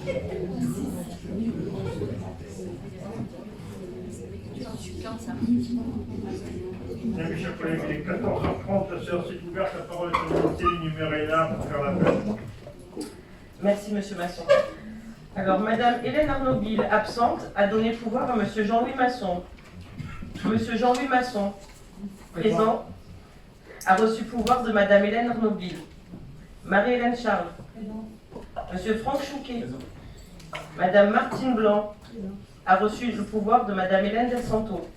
Bien, mes chers collègues, il est 14h30, la séance est ouverte, la parole est à Mme Céline Murena pour faire l'appel. Merci, Monsieur Masson. Alors, Madame Hélène Arnaud-Bille, absente, a donné pouvoir à Monsieur Jean-Louis Masson. Monsieur Jean-Louis Masson, présent, a reçu pouvoir de Madame Hélène Arnaud-Bille. Marie-Hélène Charles. Monsieur Franck Chouquet. Madame Martine Blanc a reçu le pouvoir de Madame Hélène Del Santo.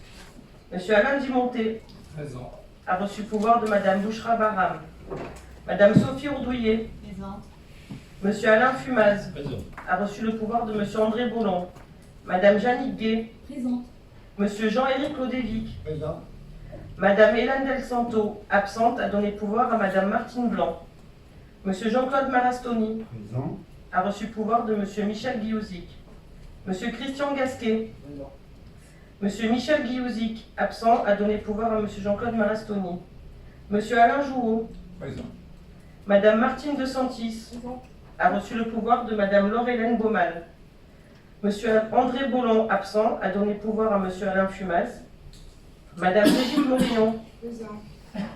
Monsieur Alain Dumonté a reçu pouvoir de Madame Bouchra Baram. Madame Sophie Ourdouillet. Monsieur Alain Fumaz a reçu le pouvoir de Monsieur André Boulon. Madame Jeannick Gay. Monsieur Jean-Éric Lodévic. Madame Hélène Del Santo, absente, a donné pouvoir à Madame Martine Blanc. Monsieur Jean-Claude Marastoni a reçu pouvoir de Monsieur Michel Guillauzic. Monsieur Christian Gasquet. Monsieur Michel Guillauzic, absent, a donné pouvoir à Monsieur Jean-Claude Marastoni. Monsieur Alain Jouot. Madame Martine de Santis a reçu le pouvoir de Madame Laure-Hélène Baumann. Monsieur André Boulon, absent, a donné pouvoir à Monsieur Alain Fumaz. Madame Brigitte Morillon.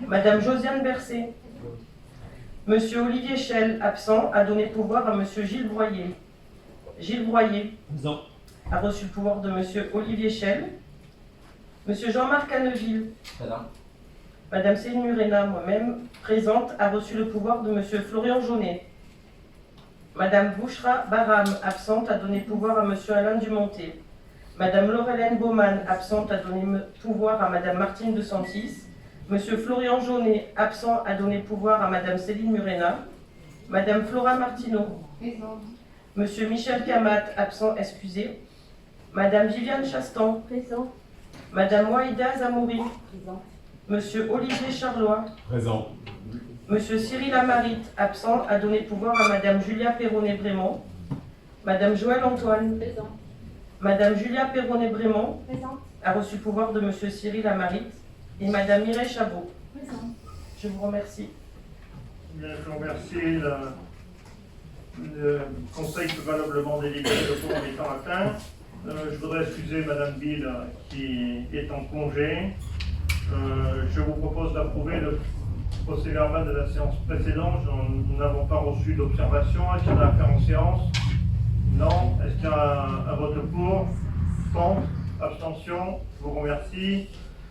Madame Josiane Bercé. Monsieur Olivier Chel, absent, a donné pouvoir à Monsieur Gilles Broyer. Gilles Broyer a reçu le pouvoir de Monsieur Olivier Chel. Monsieur Jean-Marc Anneville. Madame Céline Murena, moi-même, présente, a reçu le pouvoir de Monsieur Florian Jaunet. Madame Bouchra Baram, absente, a donné pouvoir à Monsieur Alain Dumonté. Madame Laure-Hélène Baumann, absente, a donné pouvoir à Madame Martine de Santis. Monsieur Florian Jaunet, absent, a donné pouvoir à Madame Céline Murena. Madame Flora Martineau. Monsieur Michel Camat, absent, excusé. Madame Viviane Chastan. Présent. Madame Waïda Zamouri. Monsieur Olivier Charlois. Présent. Monsieur Cyril Amarite, absent, a donné pouvoir à Madame Julia Perronnet-Brémont. Madame Joëlle Antoine. Présent. Madame Julia Perronnet-Brémont Présent. a reçu pouvoir de Monsieur Cyril Amarite et Madame Mireille Chabot. Présent. Je vous remercie. Bien, je vous remercie. Le conseil peut valablement délibérer le courant des temps atteints. Je voudrais excuser Madame Bill qui est en congé. Je vous propose d'approuver le procès-verbal de la séance précédente. Nous n'avons pas reçu d'observation. Est-ce qu'il y en a à faire en séance? Non. Est-ce qu'il y a un vote pour? Contre? Abstention? Je vous remercie.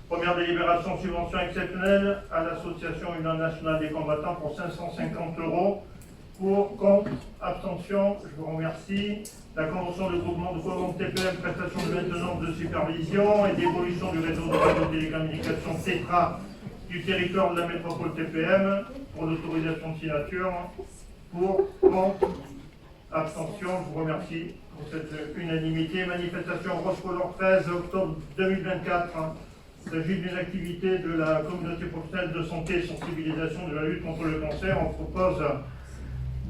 Première délibération, subvention exceptionnelle à l'association Union nationale des combattants pour 550 €. Pour, contre, abstention, je vous remercie. La convention de groupement de commandes TPM, prestation de maintenance de supervision et d'évolution du réseau de radio-télécommunications TETRA du territoire de la métropole TPM pour l'autorisation de signature. Pour, contre, abstention, je vous remercie pour cette unanimité. Manifestation Rochecolor 13 octobre 2024. Il s'agit d'une activité de la communauté professionnelle de santé et sensibilisation de la lutte contre le cancer. On propose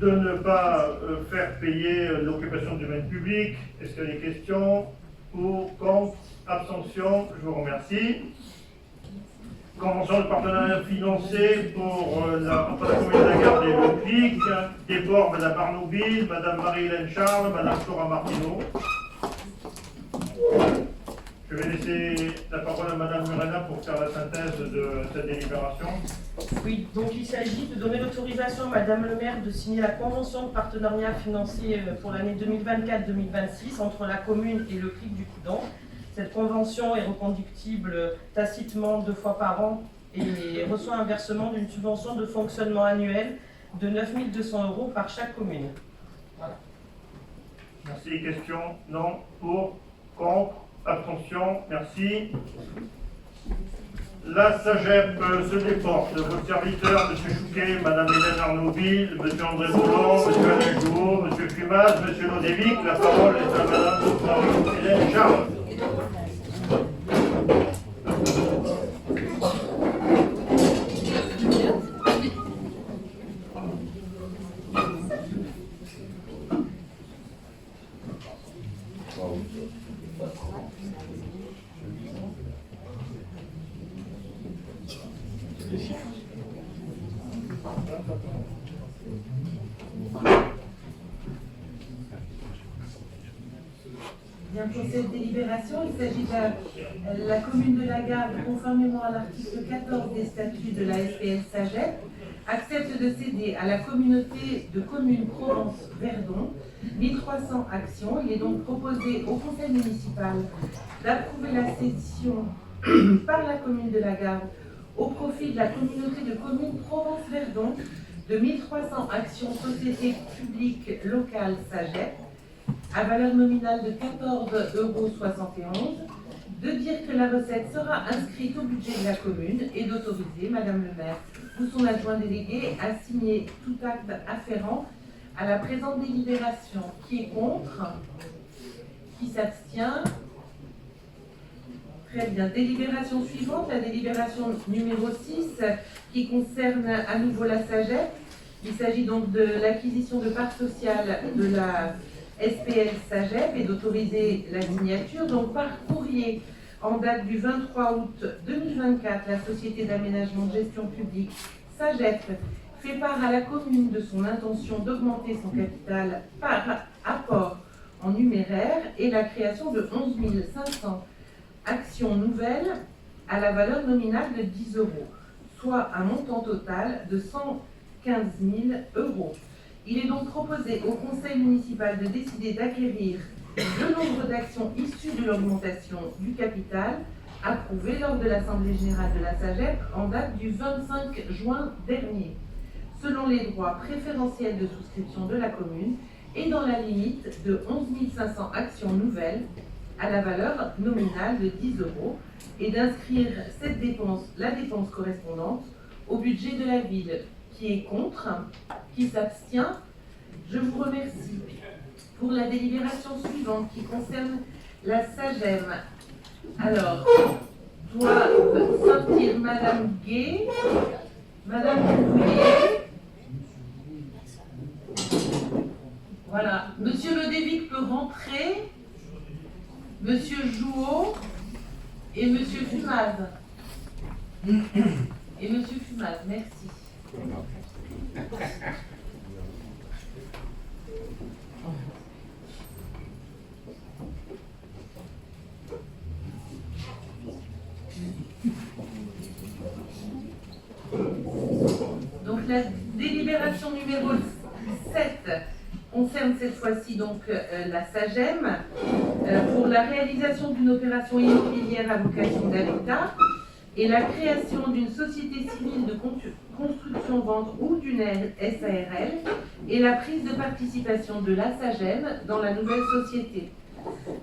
de ne pas faire payer l'occupation du domaine public. Est-ce qu'il y a des questions? Pour, contre, abstention, je vous remercie. Convention de partenariat financier pour entre la commune de la Garde et le CLIC. Des bords, Madame Arnaud-Bille, Madame Marie-Hélène Charles, Madame Flora Martineau. Je vais laisser la parole à Madame Murena pour faire la synthèse de cette délibération. Oui, donc il s'agit de donner l'autorisation à Madame le maire de signer la convention de partenariat financier pour l'année 2024-2026 entre la commune et le CLIC du Coudan. Cette convention est reconductible tacitement 2 fois par an et reçoit un versement d'une subvention de fonctionnement annuel de 9 200 € par chaque commune. Voilà. Merci. Questions? Non. Pour? Contre? Abstention? Merci. La SAGEP se déporte. Votre serviteur, M. Chouquet, Mme Hélène Arnaud-Bille, M. André Boulon, M. Alain Jouot, M. Fumaz, M. Lodévic. La parole est à Mme Marie-Hélène Charles. Bien, pour cette délibération, il s'agit de la commune de la Garde, conformément à l'article 14 des statuts de la SPL SAGEP, accepte de céder à la communauté de communes Provence-Verdon 1300 actions. Il est donc proposé au conseil municipal d'approuver la cession par la commune de la Garde au profit de la communauté de communes Provence-Verdon de 1300 actions sociétés publiques locales SAGEP à valeur nominale de 14,71 €, de dire que la recette sera inscrite au budget de la commune et d'autoriser Madame le maire ou son adjoint délégué à signer tout acte afférent à la présente délibération. Qui est contre? Qui s'abstient? Très bien. Délibération suivante, la délibération numéro 6, qui concerne à nouveau la SAGEP. Il s'agit donc de l'acquisition de parts sociales de la SPL SAGEP et d'autoriser la signature. Donc par courrier en date du 23 août 2024, la Société d'aménagement de gestion publique SAGEP fait part à la commune de son intention d'augmenter son capital par apport en numéraire et la création de 11 500 actions nouvelles à la valeur nominale de 10 €, soit un montant total de 115 000 €. Il est donc proposé au conseil municipal de décider d'acquérir le nombre d'actions issues de l'augmentation du capital approuvée lors de l'Assemblée générale de la SAGEP en date du 25 juin dernier, selon les droits préférentiels de souscription de la commune et dans la limite de 11 500 actions nouvelles à la valeur nominale de 10 €, et d'inscrire cette dépense, la dépense correspondante, au budget de la ville. Qui est contre? Qui s'abstient? Je vous remercie. Pour la délibération suivante qui concerne la SAGEM, alors, doivent sortir Madame Gay, Madame Bouillet. Voilà. Monsieur Le Dévic peut rentrer. Monsieur Jouot et Monsieur Fumaz. Et Monsieur Fumaz, merci. Donc la délibération numéro 7 concerne cette fois-ci donc la SAGEM pour la réalisation d'une opération immobilière à vocation d'habitat et la création d'une société civile de construction-vente ou d'une SARL et la prise de participation de la SAGEM dans la nouvelle société.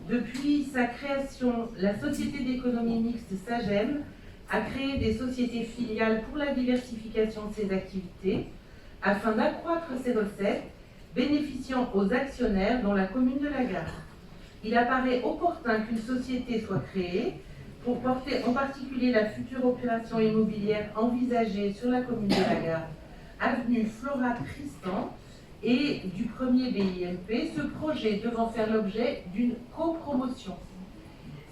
Depuis sa création, la Société d'économie mixte SAGEM a créé des sociétés filiales pour la diversification de ses activités afin d'accroître ses recettes bénéficiant aux actionnaires dans la commune de la Garde. Il apparaît opportun qu'une société soit créée pour porter en particulier la future opération immobilière envisagée sur la commune de la Garde, avenue Flora Tristan, et du premier BIMP, ce projet devant faire l'objet d'une copromotion.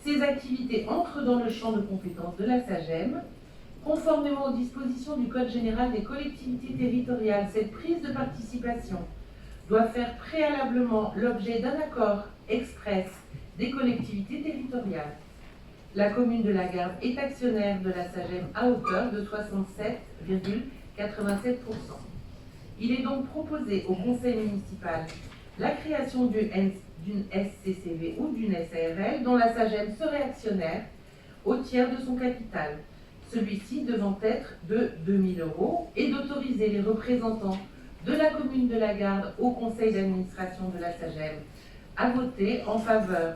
Ces activités entrent dans le champ de compétences de la SAGEM. Conformément aux dispositions du Code général des collectivités territoriales, cette prise de participation doit faire préalablement l'objet d'un accord express des collectivités territoriales. La commune de la Garde est actionnaire de la SAGEM à hauteur de 67,87%. Il est donc proposé au conseil municipal la création d'une SCCV ou d'une SARL dont la SAGEM serait actionnaire au tiers de son capital, celui-ci devant être de 2 000 € et d'autoriser les représentants de la commune de la Garde au conseil d'administration de la SAGEM à voter en faveur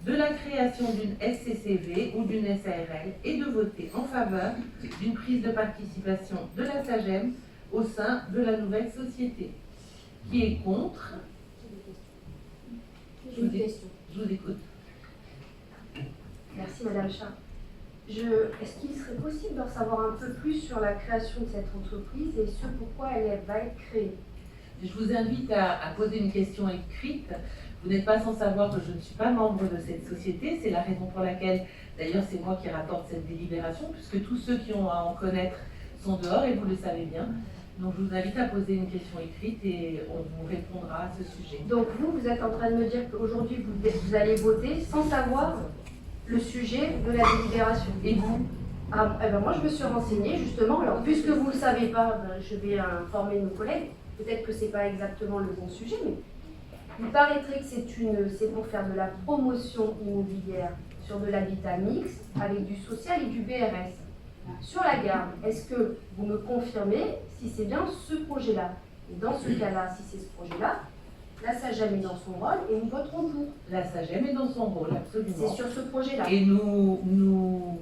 de la création d'une SCCV ou d'une SARL et de voter en faveur d'une prise de participation de la SAGEM au sein de la nouvelle société. Qui est contre? J'ai une question. Je vous écoute. Merci Madame Chat. Est-ce qu'il serait possible d'en savoir un peu plus sur la création de cette entreprise et ce pourquoi elle va être créée? Je vous invite à poser une question écrite. Vous n'êtes pas sans savoir que je ne suis pas membre de cette société. C'est la raison pour laquelle, d'ailleurs, c'est moi qui rapporte cette délibération, puisque tous ceux qui ont à en connaître sont dehors, et vous le savez bien. Donc je vous invite à poser une question écrite et on vous répondra à ce sujet. Donc vous êtes en train de me dire qu'aujourd'hui vous allez voter sans savoir le sujet de la délibération. Et vous? Ah, eh ben moi je me suis renseignée justement. Alors puisque vous ne le savez pas, je vais informer nos collègues. Peut-être que ce n'est pas exactement le bon sujet, mais il paraîtrait que c'est pour faire de la promotion immobilière sur de l'habitat mixte avec du social et du BRS. Sur la garde, est-ce que vous me confirmez si c'est bien ce projet-là? Et dans ce cas-là, si c'est ce projet-là, la SAGEM est dans son rôle et nous voterons pour. La SAGEM est dans son rôle, absolument. C'est sur ce projet-là. Et nous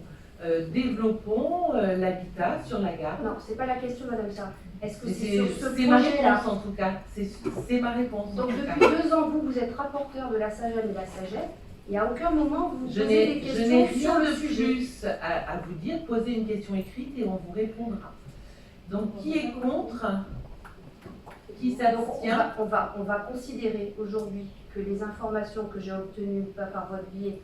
développons l'habitat sur la gare. Non, c'est pas la question, Madame Sarr. Est-ce que c'est C'est sur ce ma projet-là? réponse en tout cas. C'est ma réponse. Donc en tout depuis cas. 2 ans, vous êtes rapporteur de la SAGEM et de la SAGEM, et à aucun moment vous Je posez n'ai des questions sur rien le de sujet. plus à vous dire. Posez une question écrite et on vous répondra. Donc qui est contre? Qui Donc s'abstient? on va considérer aujourd'hui que les informations que j'ai obtenues, pas par votre biais,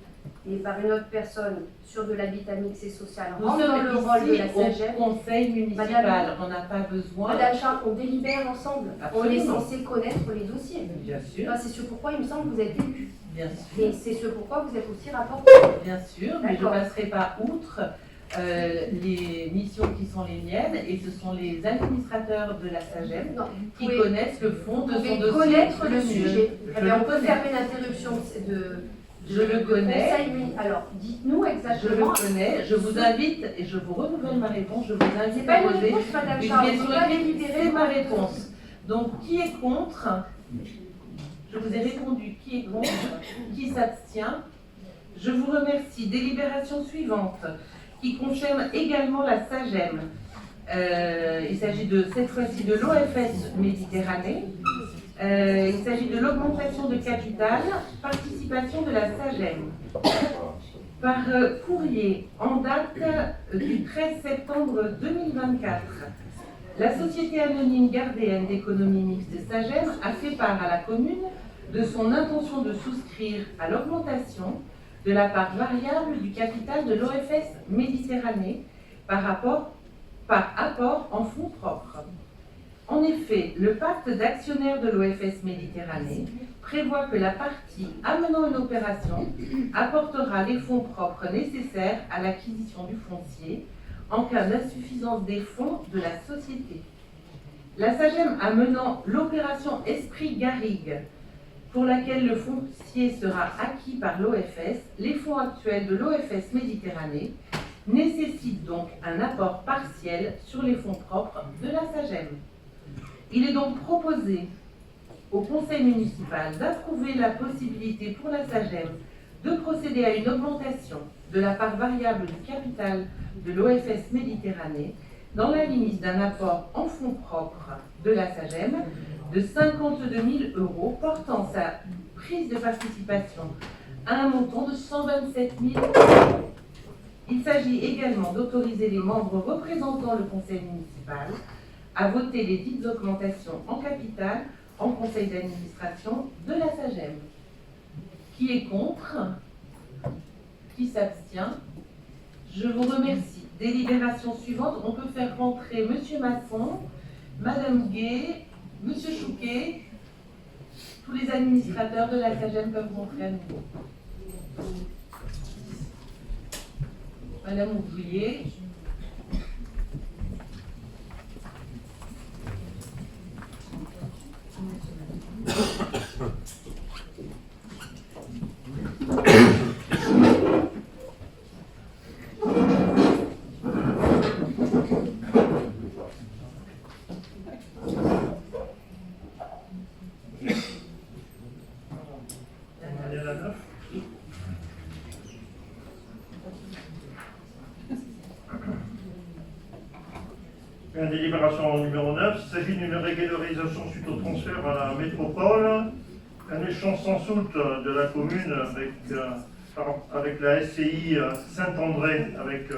mais par une autre personne, sur de l'habitat mixte et social, Nous rentrent dans sommes le rôle de la ici SAGEM. au conseil municipal. Madame- On n'a pas besoin. Madame Charles, on délibère ensemble. On est Absolument. censé connaître les dossiers. Bien sûr, Enfin, c'est ce pourquoi il me semble que vous êtes élu. bien Et sûr, c'est ce pourquoi vous êtes aussi rapporteur. bien sûr, mais je ne D'accord. passerai pas outre les missions qui sont les miennes et ce sont les administrateurs de la SAGEM Non, qui vous pouvez- connaissent le fond vous de son pouvez dossier. connaître le mieux. sujet. Je Eh bien, le on peut connais. faire une interruption Je le connais. conseil muni- Alors, dites-nous Je exactement. le connais, je vous invite, et je vous renouvelle ma réponse, je vous C'est invite pas à une poser réponse, Madame une Charles. question On peut pas écrite, délibérer. c'est ma réponse. Donc, qui est contre? Je vous ai répondu, qui est contre? Qui s'abstient? Je vous remercie. Délibération suivante, qui concerne également la SAGEM. Il s'agit de cette fois-ci de l'OFS Méditerranée. Il s'agit de l'augmentation de capital, participation de la SAGEM. Par courrier en date du 13 septembre 2024, la Société anonyme gardéenne d'économie mixte SAGEM a fait part à la commune de son intention de souscrire à l'augmentation de la part variable du capital de l'OFS Méditerranée par apport en fonds propres. En effet, le pacte d'actionnaires de l'OFS Méditerranée prévoit que la partie amenant une opération apportera les fonds propres nécessaires à l'acquisition du foncier en cas d'insuffisance des fonds de la société. La SAGEM amenant l'opération Esprit Garrigue, pour laquelle le foncier sera acquis par l'OFS, les fonds actuels de l'OFS Méditerranée nécessitent donc un apport partiel sur les fonds propres de la SAGEM. Il est donc proposé au conseil municipal d'approuver la possibilité pour la SAGEM de procéder à une augmentation de la part variable du capital de l'OFS Méditerranée dans la limite d'un apport en fonds propres de la SAGEM de 52 000 €, portant sa prise de participation à un montant de 127 000 €. Il s'agit également d'autoriser les membres représentant le conseil municipal à voter les dites augmentations en capital en conseil d'administration de la SAGEM. Qui est contre? Qui s'abstient? Je vous remercie. Délibération suivante, on peut faire rentrer Monsieur Masson, Madame Gay, Monsieur Chouquet, tous les administrateurs de la SAGEM peuvent rentrer à nouveau. Madame Ouvrier. On va aller à la 9. Bien, délibération numéro 9, il s'agit d'une régularisation suite au transfert à la métropole. Un échange sans soute de la commune avec la SCI Saint-André, avec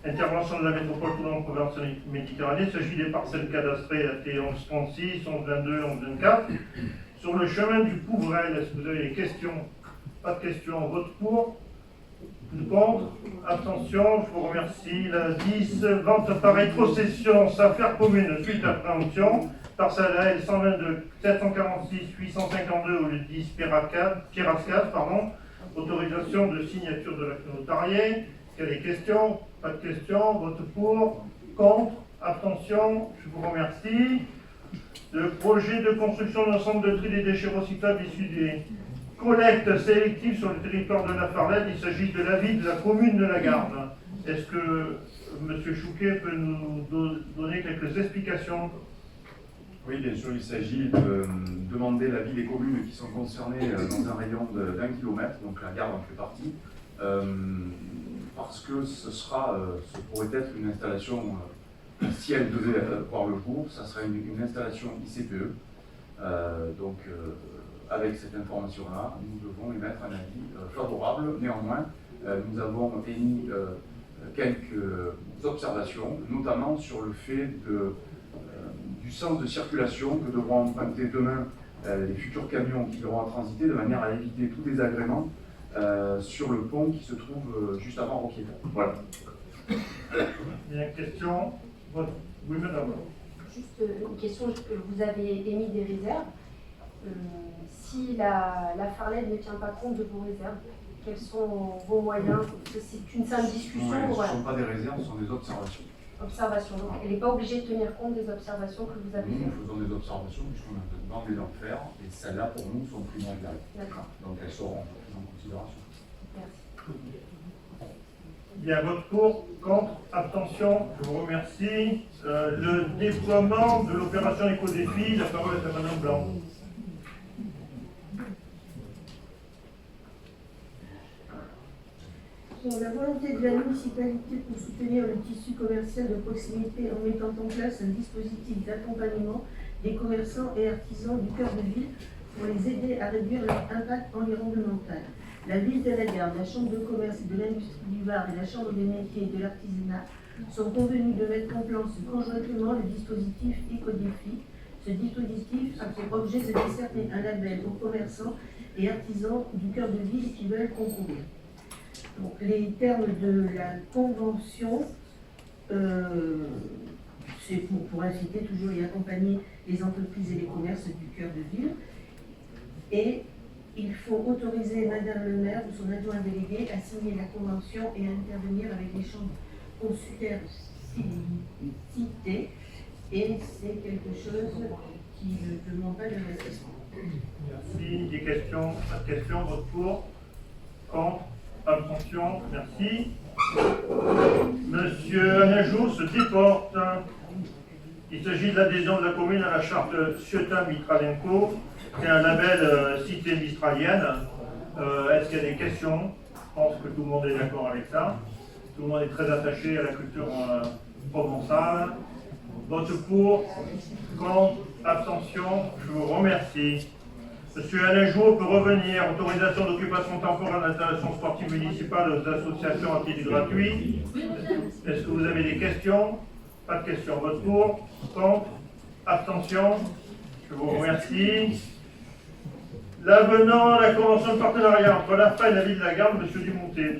intervention de la métropole Provence Méditerranée. Il s'agit des parcelles cadastrées AT 1136, 1122, 1124. Sur le chemin du Couvrel, est-ce que vous avez des questions? Pas de questions, vote pour. Contre, abstention, je vous remercie. La 10, vente par rétrocession, affaire commune, suite à préemption, parcelle AL 122 746 852 ou le 10 Pirascade, autorisation de signature de l'acte notarié. Est-ce qu'il y a des questions? Pas de questions. Vote pour, contre, abstention, je vous remercie. Le projet de construction d'un centre de tri des déchets recyclables issus des collectes sélectives sur le territoire de la Farlède, il s'agit de l'avis de la commune de la Garde. Est-ce que M. Chouquet peut nous donner quelques explications? Oui, bien sûr, il s'agit de demander l'avis des communes qui sont concernées dans un rayon d'1 kilomètre, donc la Garde en fait partie, parce que ce pourrait être une installation, si elle devait voir le jour, ça serait une installation ICPE. Avec cette information-là, nous devons émettre un avis favorable. Néanmoins, nous avons émis quelques observations, notamment sur le fait du sens de circulation que devront emprunter demain les futurs camions qui devront transiter, de manière à éviter tout désagrément sur le pont qui se trouve juste avant Roquetas. Voilà. Il y a une question? Oui, madame. Juste une question, vous avez émis des réserves. Si la Farlède ne tient pas compte de vos réserves, quels sont vos moyens? C'est une simple discussion. Ce ne sont pas des réserves, ce sont des observations. Observations. Donc, elle n'est pas obligée de tenir compte des observations que vous avez faites. Nous faisons des observations puisqu'on a demandé d'en faire et celles-là pour nous sont primordiales. D'accord. Donc elles seront prises en considération. Merci. Il y a vote pour, contre, abstention, je vous remercie. Le déploiement de l'opération Éco-Défi, la parole est à Madame Blanc. La volonté de la municipalité pour soutenir le tissu commercial de proximité en mettant en place un dispositif d'accompagnement des commerçants et artisans du cœur de ville pour les aider à réduire leur impact environnemental. La ville de la Garde, la Chambre de commerce et de l'industrie du Var et la Chambre des métiers et de l'artisanat sont convenus de mettre en place conjointement le dispositif Éco-Défi. Ce dispositif a pour objet de décerner un label aux commerçants et artisans du cœur de ville qui veulent concourir. Donc, les termes de la convention, c'est pour inciter toujours et accompagner les entreprises et les commerces du cœur de ville. Et il faut autoriser Madame le maire ou son adjoint délégué à signer la convention et à intervenir avec les chambres consulaires citées. Et c'est quelque chose qui ne demande pas d'investissement. Merci. Des questions? Pas de questions? Vote pour, contre, abstention, merci. Monsieur Anajou se déporte. Il s'agit de l'adhésion de la commune à la charte Ciotat-Mitralenco. C'est un label cité mistralienne. Est-ce qu'il y a des questions? Je pense que tout le monde est d'accord avec ça. Tout le monde est très attaché à la culture provençale. Vote pour, contre, abstention, je vous remercie. Monsieur Alain Jouot peut revenir. Autorisation d'occupation temporaire d'installation sportive municipale aux associations à titre gratuit. Est-ce que vous avez des questions? Pas de questions. Vote pour, contre, abstention, je vous remercie. L'avenant à la convention de partenariat entre l'AFPA et la ville de la Garde, monsieur Dumonté.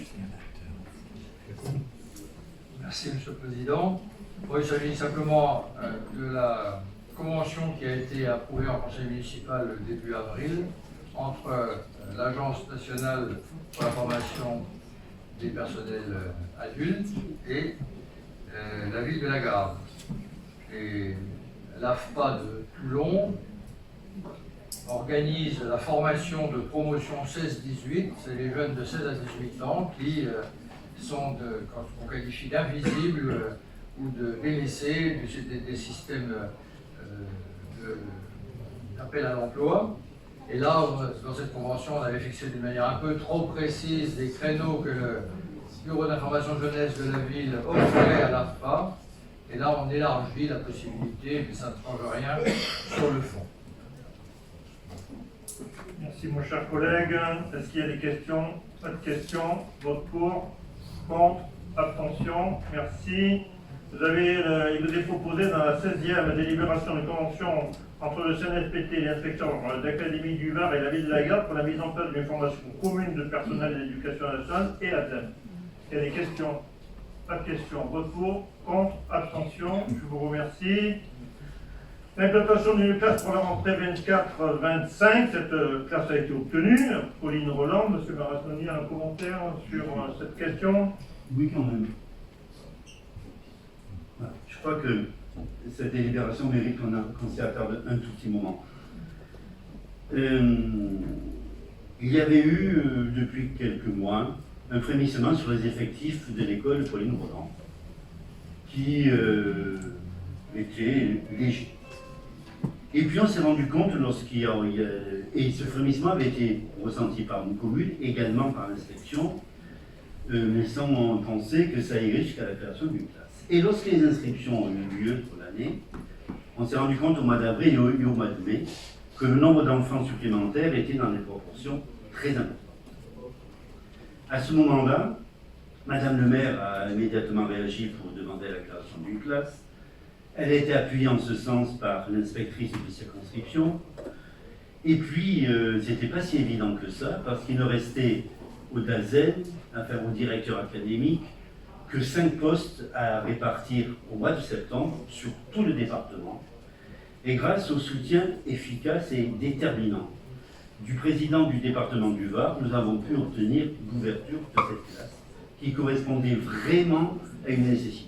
Merci, Monsieur le Président. Il s'agit simplement de la convention qui a été approuvée en conseil municipal début avril entre l'Agence nationale pour la formation des personnels adultes et la ville de la Garde. Et l'AFPA de Toulon organise la formation de promotion 16-18, c'est les jeunes de 16 à 18 ans qui sont, qu'on qualifie d'invisibles ou de délaissés des systèmes d'appel à l'emploi. Et là, dans cette convention, on avait fixé d'une manière un peu trop précise des créneaux que le Bureau d'information jeunesse de la ville offrait à l'AFPA. Et là, on élargit la possibilité, mais ça ne change rien sur le fond. Merci, mon cher collègue. Est-ce qu'il y a des questions? Pas de questions. Vote pour, contre, abstention. Merci. Il vous est proposé dans la 16e délibération de convention entre le CNFPT, l'inspection d'académie du Var et la ville de la Garde pour la mise en place d'une formation commune de personnel de l'éducation nationale et ADEME. Il y a des questions? Pas de questions. Vote pour, contre, abstention. Je vous remercie. L'implantation d'une classe pour la rentrée 24-25, cette classe a été obtenue. Pauline Roland, M. Marasnoni a un commentaire sur cette question? Oui, quand même. Voilà. Je crois que cette délibération mérite qu'on s'y attarde un tout petit moment. Il y avait eu, depuis quelques mois, un frémissement sur les effectifs de l'école Pauline Roland, qui était léger. Et puis on s'est rendu compte, et ce frémissement avait été ressenti par une commune, également par l'inspection, mais sans penser que ça irait jusqu'à la création d'une classe. Et lorsque les inscriptions ont eu lieu pour l'année, on s'est rendu compte au mois d'avril et au mois de mai que le nombre d'enfants supplémentaires était dans des proportions très importantes. À ce moment-là, Madame le maire a immédiatement réagi pour demander la création d'une classe. Elle a été appuyée en ce sens par l'inspectrice de circonscription. Et puis, c'était pas si évident que ça, parce qu'il ne restait au DAZEN, enfin au directeur académique, que 5 postes à répartir au mois de septembre sur tout le département. Et grâce au soutien efficace et déterminant du président du département du Var, nous avons pu obtenir l'ouverture de cette classe qui correspondait vraiment à une nécessité.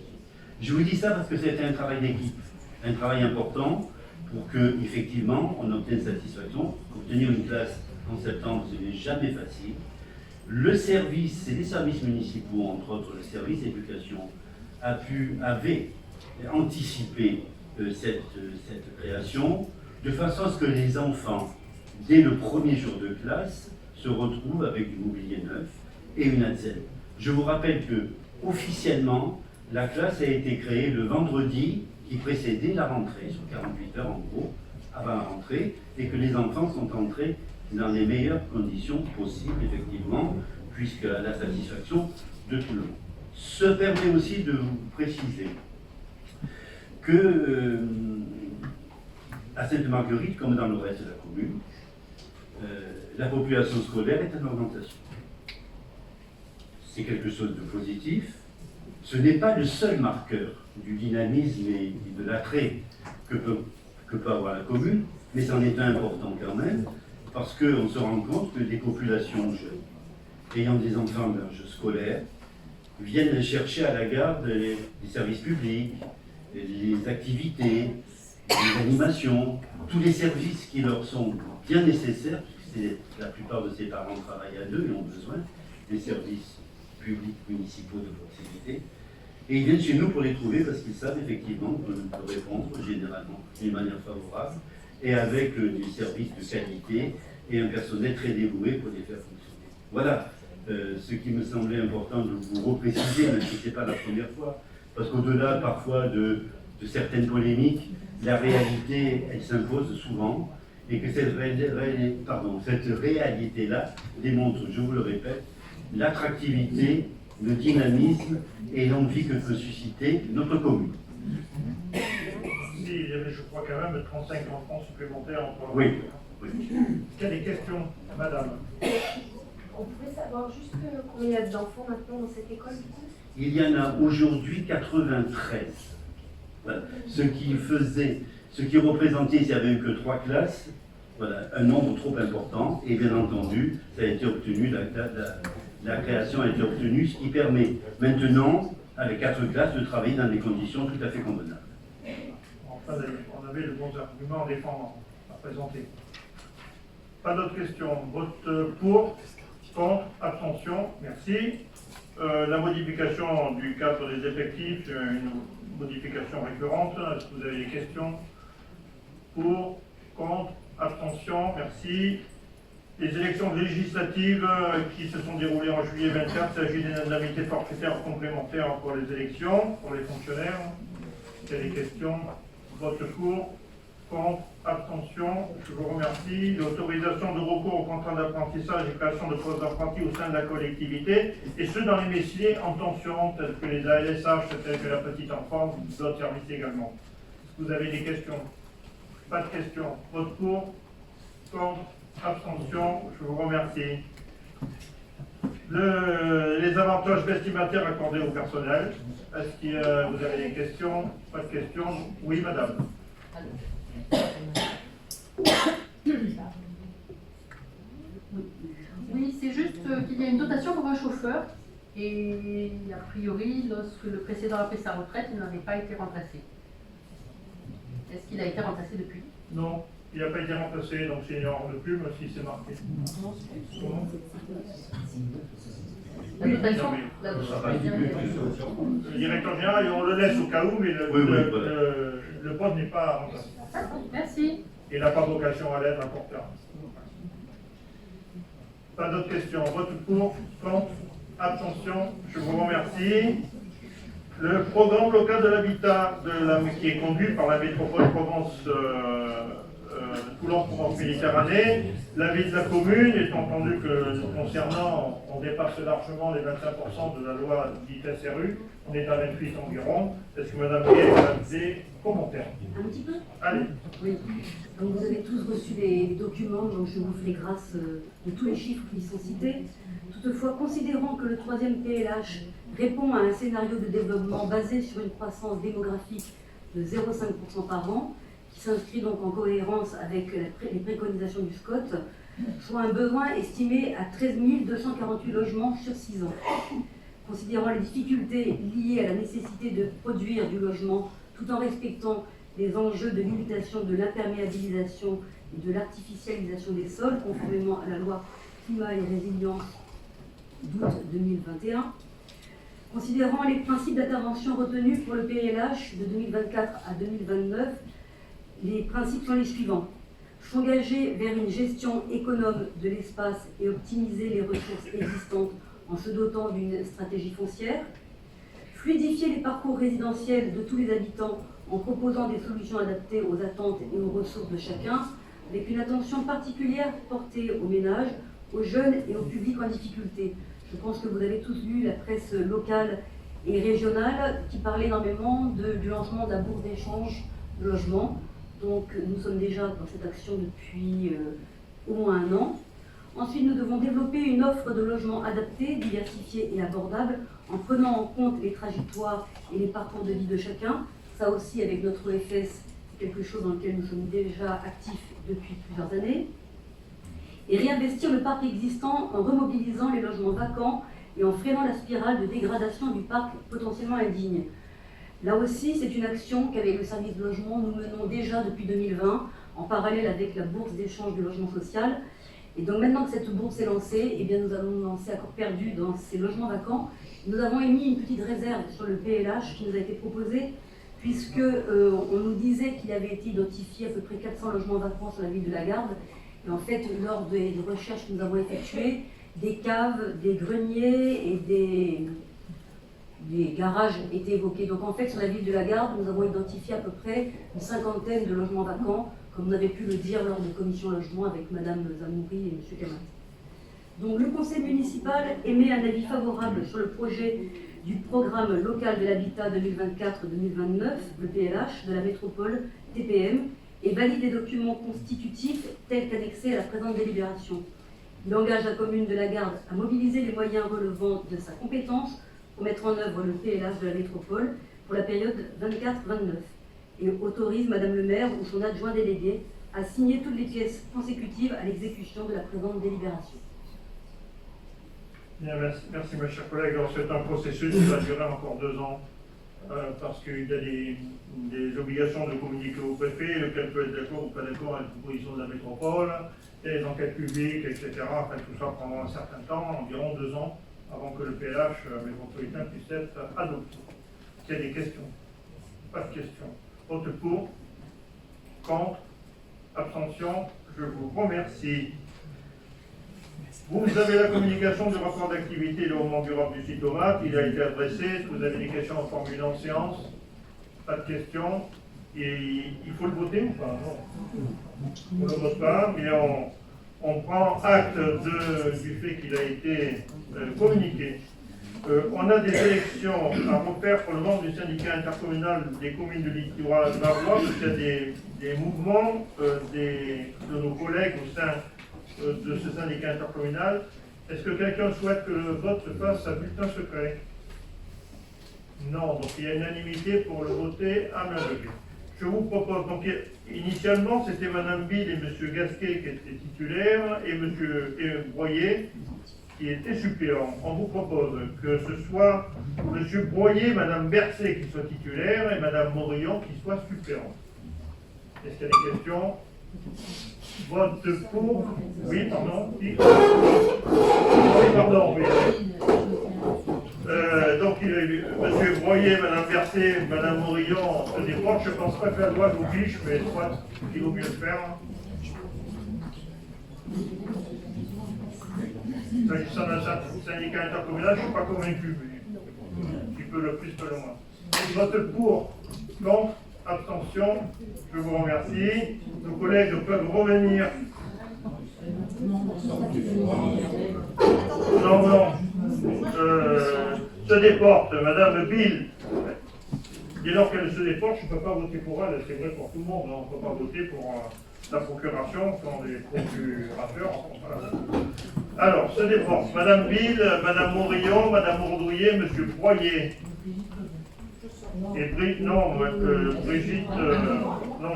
Je vous dis ça parce que c'était un travail d'équipe, un travail important pour que, effectivement, on obtienne satisfaction. Obtenir une classe en septembre, ce n'est jamais facile. Le service, et les services municipaux, entre autres le service éducation, avait anticipé cette création, de façon à ce que les enfants, dès le premier jour de classe, se retrouvent avec du mobilier neuf et une ADSEL. Je vous rappelle que, officiellement, la classe a été créée le vendredi qui précédait la rentrée, sur 48 heures en gros, avant la rentrée, et que les enfants sont entrés dans les meilleures conditions possibles, effectivement, puisque à la satisfaction de tout le monde. Ce permet aussi de vous préciser que à Sainte-Marguerite, comme dans le reste de la commune, la population scolaire est en augmentation. C'est quelque chose de positif. Ce n'est pas le seul marqueur du dynamisme et de l'attrait que peut avoir la commune, mais c'en est un important quand même, parce qu'on se rend compte que des populations jeunes, ayant des enfants d'âge scolaire, viennent chercher à la garde les services publics, les activités, les animations, tous les services qui leur sont bien nécessaires, puisque la plupart de ces parents travaillent à deux et ont besoin des services publics municipaux de proximité. Et ils viennent chez nous pour les trouver parce qu'ils savent effectivement qu'on peut répondre généralement d'une manière favorable et avec des services de qualité et un personnel très dévoué pour les faire fonctionner. Voilà ce qui me semblait important de vous repréciser, même si ce n'est pas la première fois, parce qu'au-delà parfois de certaines polémiques, la réalité, elle s'impose souvent, et que cette réalité-là démontre, je vous le répète, l'attractivité, le dynamisme et l'envie que peut susciter notre commune. Il y avait, je crois, quand même 35 enfants supplémentaires entre Oui. Oui. Quelle est les questions, madame? On pouvait savoir juste combien il y a d'enfants maintenant dans cette école du coup? Il y en a aujourd'hui 93. Voilà. Ce qui représentait, s'il n'y avait eu que 3 classes, voilà, un nombre trop important, et bien entendu, ça a été obtenu, la création a été obtenue, ce qui permet maintenant, avec 4 classes, de travailler dans des conditions tout à fait convenables. Enfin, on avait le bon argument défendant à présenter. Pas d'autres questions. Vote pour, contre, abstention, merci. La modification du cadre des effectifs, une modification récurrente. Est-ce que vous avez des questions? Pour, contre, abstention, merci. Les élections législatives qui se sont déroulées en juillet 24, il s'agit des indemnités forfaitaires complémentaires pour les élections, pour les fonctionnaires. Il y a des questions? Vote pour, contre, abstention, je vous remercie. L'autorisation de recours au contrat d'apprentissage et création de postes d'apprentis au sein de la collectivité, et ceux dans les métiers en tension, tels que les ALSH, tels que la petite enfance, d'autres services également. Est-ce que vous avez des questions? Pas de questions. Vote pour, contre, abstention, je vous remercie. Les avantages vestimentaires accordés au personnel. Est-ce que vous avez des questions? Pas de questions? Oui, madame. Oui, c'est juste qu'il y a une dotation pour un chauffeur et a priori, lorsque le précédent a pris sa retraite, il n'avait pas été remplacé. Est-ce qu'il a été remplacé depuis? Non, il n'a pas été remplacé, donc c'est une ordre de plume si c'est marqué. Comment? La dotation, non, mais la dotation, le directeur général, on le laisse au cas où, mais le poste n'est pas remplacé. Merci. Il n'a pas vocation à l'être à court terme. Pas d'autres questions. Vote pour, contre, abstention, je vous remercie. Le programme local de l'habitat qui est conduit par la métropole Provence, Toulon-Provence Méditerranée, l'avis de la commune, étant entendu que nous concernant, on dépasse largement les 25% de la loi dite SRU, on est à 28 environ. Est-ce que Mme Gué a des commentaires? Un petit peu? Allez. Oui. Donc vous avez tous reçu les documents, donc je vous fais grâce de tous les chiffres qui sont cités. Toutefois, considérant que le troisième PLH répond à un scénario de développement basé sur une croissance démographique de 0,5% par an, qui s'inscrit donc en cohérence avec les préconisations du SCOT, soit un besoin estimé à 13 248 logements sur 6 ans. Considérant les difficultés liées à la nécessité de produire du logement tout en respectant les enjeux de limitation de l'imperméabilisation et de l'artificialisation des sols, conformément à la loi Climat et Résilience d'août 2021. Considérant les principes d'intervention retenus pour le PLH de 2024 à 2029, les principes sont les suivants. S'engager vers une gestion économe de l'espace et optimiser les ressources existantes en se dotant d'une stratégie foncière. Fluidifier les parcours résidentiels de tous les habitants en proposant des solutions adaptées aux attentes et aux ressources de chacun, avec une attention particulière portée aux ménages, aux jeunes et au public en difficulté. Je pense que vous avez tous lu la presse locale et régionale qui parlait énormément du lancement de la bourse d'échange de logement. Donc nous sommes déjà dans cette action depuis au moins 1 an. Ensuite, nous devons développer une offre de logements adaptés, diversifiés et abordables en prenant en compte les trajectoires et les parcours de vie de chacun. Ça aussi, avec notre OFS, c'est quelque chose dans lequel nous sommes déjà actifs depuis plusieurs années. Et réinvestir le parc existant en remobilisant les logements vacants et en freinant la spirale de dégradation du parc potentiellement indigne. Là aussi, c'est une action qu'avec le service de logement, nous menons déjà depuis 2020, en parallèle avec la bourse d'échange de logement social. Et donc maintenant que cette bourse est lancée, eh bien nous allons nous lancer à corps perdu dans ces logements vacants. Nous avons émis une petite réserve sur le PLH qui nous a été proposé, puisque on nous disait qu'il avait été identifié à peu près 400 logements vacants sur la ville de la Garde. Et en fait, lors des recherches que nous avons effectuées, des caves, des greniers et des garages étaient évoqués. Donc en fait, sur la ville de la Garde, nous avons identifié à peu près une 50aine de logements vacants, comme on avait pu le dire lors de commission logement avec Madame Zamouri et Monsieur Kamat. Donc le conseil municipal émet un avis favorable sur le projet du programme local de l'habitat 2024-2029, le PLH, de la métropole TPM, et valide les documents constitutifs tels qu'annexés à la présente délibération. Il engage la commune de la Garde à mobiliser les moyens relevant de sa compétence pour mettre en œuvre le PLH de la métropole pour la période 24-29 et autorise Madame le maire ou son adjoint délégué à signer toutes les pièces consécutives à l'exécution de la présente délibération. Bien, merci mes chers collègues. Alors, c'est un processus qui va durer encore 2 ans parce qu'il y a des obligations de communiquer au préfet, lequel peut être d'accord ou pas d'accord avec la proposition de la métropole, et les enquêtes publiques, etc. Enfin, tout ça prendra un certain temps, environ 2 ans, avant que le PLH métropolitain puisse être adopté. S'il y a des questions? Pas de questions. Vote pour, contre, abstention, je vous remercie. Vous avez la communication du rapport d'activité et le développement durable du site OMAP. Il a été adressé. Est-ce que vous avez des questions à formuler en séance? Pas de questions. Et il faut le voter ou pas? Non. On ne le vote pas, mais on prend acte du fait qu'il a été communiqué. On a des élections à refaire pour le membre du syndicat intercommunal des communes de littoral bavois, parce qu'il y a des mouvements de nos collègues au sein de ce syndicat intercommunal. Est-ce que quelqu'un souhaite que le vote se fasse à bulletin secret? Non, donc il y a unanimité pour le voter à main levée. Je vous propose, donc initialement c'était Madame Bill et Monsieur Gasquet qui étaient titulaires et Monsieur Broyer qui était suppléant. On vous propose que ce soit Monsieur Broyer, Madame Bercé qui soit titulaire et Madame Morillon qui soit suppléante. Est-ce qu'il y a des questions? Vote pour. Oui, pardon. Oui, pardon, oui. Donc, Monsieur Broyer, Madame Bercé, Madame Morillon se déportent. Je ne pense pas que la loi l'oblige, mais je crois qu'il vaut mieux le faire. S'agissant d'un syndicat intercommunal, je ne suis pas convaincu, mais qui peut le plus que le moins. Vote pour, contre, abstention, je vous remercie. Nos collègues peuvent revenir. Non. Se déporte, Madame Bill. Dès lors qu'elle se déporte, je ne peux pas voter pour elle, c'est vrai pour tout le monde. On ne peut pas voter pour la procuration quand les procurateurs. Alors, se déporte, Madame Bill, Madame Morillon, Madame Ordouillet, Monsieur Broyer. Et Brigitte, non,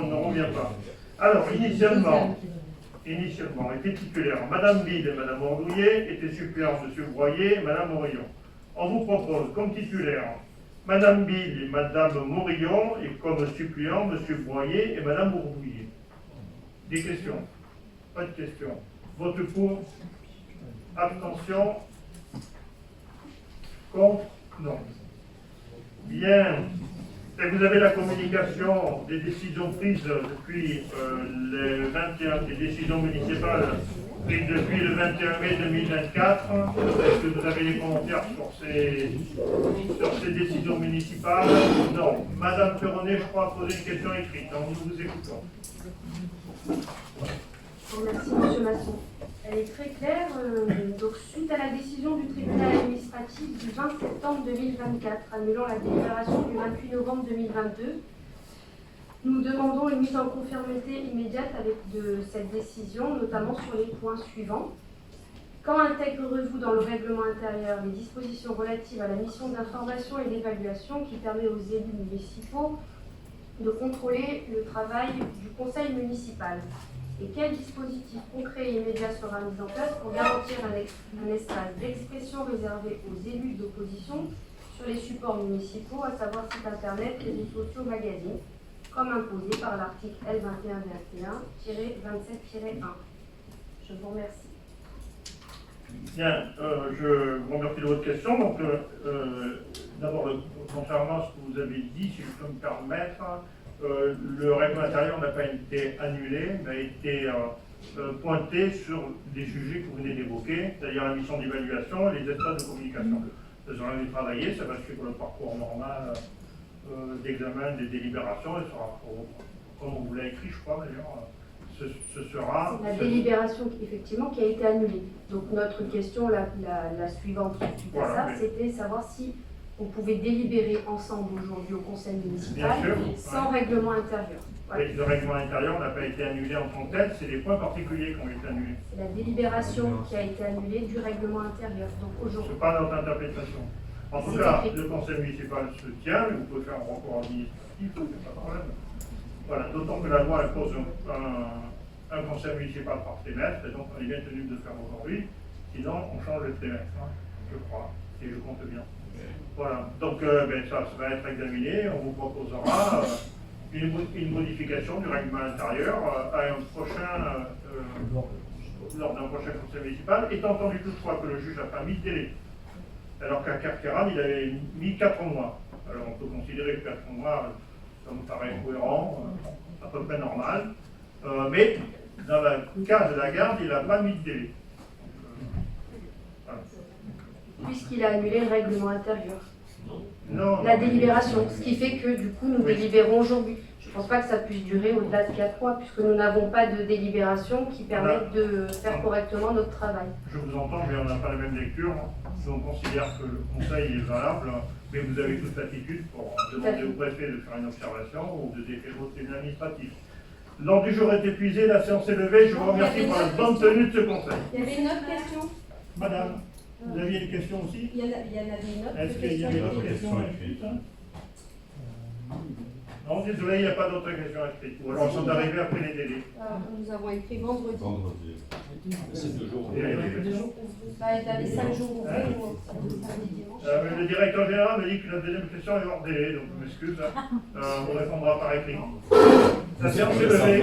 ne revient pas. Alors, initialement, étaient titulaires Madame Bill et Madame Ordouillet, étaient suppléants Monsieur Broyer et Madame Morillon. On vous propose comme titulaire Madame Bill et Madame Morillon et comme suppléants Monsieur Broyer et Madame Ordouillet. Des questions? Pas de questions. Vote pour? Abstention? Contre? Non. Bien. Et vous avez la communication des décisions prises depuis le 21, des décisions municipales prises depuis le 21 mai 2024. Est-ce que vous avez des commentaires sur ces décisions municipales? Non. Madame Perronnet, je crois, a posé une question écrite. Donc nous vous écoutons. Merci, Monsieur Masson. Elle est très claire. Donc, suite à la décision du tribunal administratif du 20 septembre 2024, annulant la délibération du 28 novembre 2022, nous demandons une mise en conformité immédiate avec cette décision, notamment sur les points suivants. Quand intégrerez-vous dans le règlement intérieur les dispositions relatives à la mission d'information et d'évaluation qui permet aux élus municipaux de contrôler le travail du conseil municipal? Et quel dispositif concret et immédiat sera mis en place pour garantir un espace d'expression réservé aux élus d'opposition sur les supports municipaux, à savoir site internet, réseaux sociaux, magazines, comme imposé par l'article L2121-27-1. Je vous remercie. Bien, je vous remercie de votre question. Donc, d'abord, contrairement à ce que vous avez dit, si je peux me permettre, le règlement intérieur n'a pas été annulé, mais a été pointé sur des sujets que vous venez d'évoquer, c'est-à-dire la mission d'évaluation et les espaces de communication. Nous allons y travailler, ça va suivre le parcours normal d'examen des délibérations, et sera, comme on vous l'a écrit, je crois d'ailleurs, ce sera... C'est la délibération, effectivement, qui a été annulée. Donc notre question, la suivante suite à ça, c'était savoir si on pouvait délibérer ensemble aujourd'hui au conseil municipal sans règlement intérieur. Voilà. Le règlement intérieur n'a pas été annulé en tant que tel, c'est les points particuliers qui ont été annulés. C'est la délibération qui a été annulée du règlement intérieur. Donc aujourd'hui. C'est pas notre interprétation. En tout cas, le conseil municipal se tient, mais vous pouvez faire un recours administratif, c'est pas de problème. Voilà, d'autant que la loi impose un conseil municipal par trimestre, et donc on est bien tenu de le faire aujourd'hui, sinon on change le trimestre, hein, je crois, et je compte bien. Voilà, donc ça va être examiné, on vous proposera une modification du règlement intérieur lors d'un prochain conseil municipal, étant entendu toutefois que le juge n'a pas mis de délai, alors qu'à Carqueiranne, il avait mis 4 mois. Alors on peut considérer que 4 mois, ça me paraît cohérent, à peu près normal, mais dans le cas de la garde, il n'a pas mis de délai. Voilà. Puisqu'il a annulé le règlement intérieur. Non, la délibération, ce qui fait que du coup nous délibérons aujourd'hui. pense pas que ça puisse durer au-delà de 4 mois, puisque nous n'avons pas de délibération qui permette de faire correctement notre travail. Je vous entends, mais on n'a pas la même lecture. On considère que le conseil est valable, mais vous avez toute latitude pour demander au préfet de faire une observation ou de déférer au tribunal administratif. L'ordre du jour est épuisé, la séance est levée. Je vous remercie pour la bonne tenue de ce conseil. Il y avait une autre question? Madame, vous aviez des questions aussi? Il y en avait une autre. Est-ce qu'il y avait d'autres questions écrites? Non, désolé, il n'y a pas d'autres questions écrites. Ou alors, sont arrivés après les délais. Nous avons écrit vendredi. C'est 2 jours. Il y a des questions. Bah, il avait 5 jours ouverts, samedi, dimanche. Le directeur général me dit que la deuxième question est hors délai, donc je m'excuse. On vous répondra par écrit. La séance est levée.